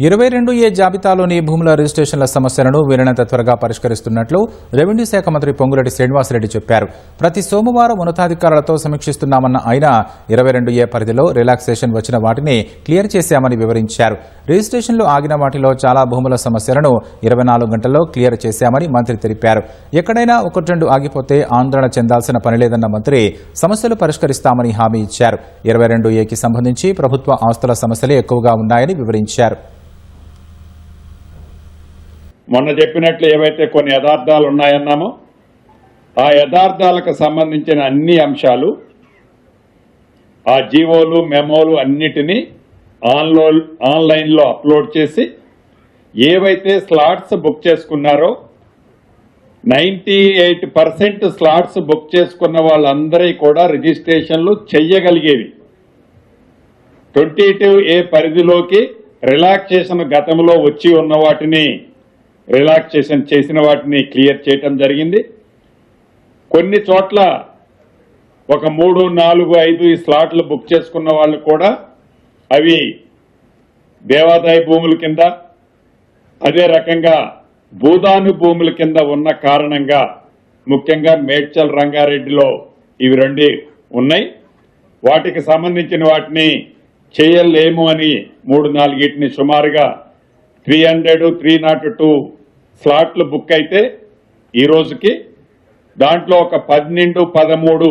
22A జాబితాలోని భూముల రిజిస్ట్రేషన్ల సమస్యలను వీలైనంత త్వరగా పరిష్కరిస్తున్నట్లు రెవెన్యూ శాఖ మంత్రి పొంగులేటి శ్రీనివాసరెడ్డి చెప్పారు. ప్రతి సోమవారం ఉన్నతాధికారులతో సమీక్షిస్తున్నామన్న ఆయన 22A పరిధిలో రిలాక్సేషన్ వచ్చిన వాటిని క్లియర్ చేశామని వివరించారు. రిజిస్ట్రేషన్లు ఆగిన వాటిలో చాలా భూముల సమస్యలను 24 గంటల్లో క్లియర్ చేశామని మంత్రి తెలిపారు. ఎక్కడైనా 1-2 ఆగిపోతే ఆందోళన చెందాల్సిన పనిలేదన్న మంత్రి సమస్యలు పరిష్కరిస్తామని హామీ ఇచ్చారు. 22Aకి సంబంధించి ప్రభుత్వ ఆస్తుల సమస్యలే ఎక్కువగా ఉన్నాయని వివరించారు. మొన్న చెప్పినట్లు ఏవైతే కొన్ని యథార్థాలు ఉన్నాయన్నామో ఆ యథార్థాలకు సంబంధించిన అన్ని అంశాలు ఆ జీవోలు మెమోలు అన్నిటినీ ఆన్లైన్లో అప్లోడ్ చేసి ఏవైతే స్లాట్స్ బుక్ చేసుకున్నారో 98% స్లాట్స్ బుక్ చేసుకున్న వాళ్ళందరి కూడా రిజిస్ట్రేషన్లు చెయ్యగలిగేవి. 22A పరిధిలోకి రిలాక్సేషన్ గతంలో వచ్చి ఉన్న వాటిని రిలాక్సేషన్ చేసిన వాటిని క్లియర్ చేయటం జరిగింది. కొన్ని చోట్ల ఒక 3, 4, 5 ఈ స్లాట్లు బుక్ చేసుకున్న వాళ్ళు కూడా అవి దేవాదాయ భూముల కింద అదే రకంగా భూదాను భూముల కింద ఉన్న కారణంగా ముఖ్యంగా మేడ్చల్ రంగారెడ్డిలో ఇవి 2 ఉన్నాయి. వాటికి సంబంధించిన వాటిని చేయలేము అని 3-4 సుమారుగా 300, 302 స్లాట్లు బుక్ అయితే ఈ రోజుకి దాంట్లో ఒక 12, 13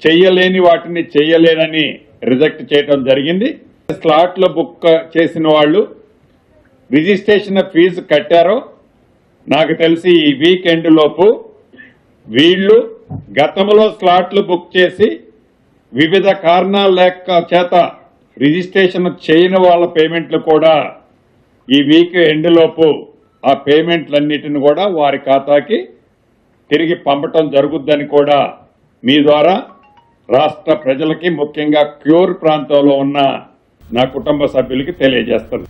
చెయ్యలేని వాటిని చెయ్యలేనని రిజెక్ట్ చేయడం జరిగింది. స్లాట్లు బుక్ చేసిన వాళ్ళు రిజిస్ట్రేషన్ ఫీజు కట్టారో నాకు తెలిసి ఈ వీకెండ్ లోపు వీళ్ళు గతంలో స్లాట్లు బుక్ చేసి వివిధ కారణాల లేక చేత రిజిస్ట్రేషన్ చేయని వాళ్ళ పేమెంట్లు కూడా ఈ వీక్ ఎండ్ లోపు ఆ పేమెంట్లన్నిటిని కూడా వారి ఖాతాకి తిరిగి పంపటం జరుగుద్దని కూడా మీ ద్వారా రాష్ట్ర ప్రజలకి ముఖ్యంగా క్యూర్ ప్రాంతంలో ఉన్న నా కుటుంబ సభ్యులకి తెలియజేస్తాను.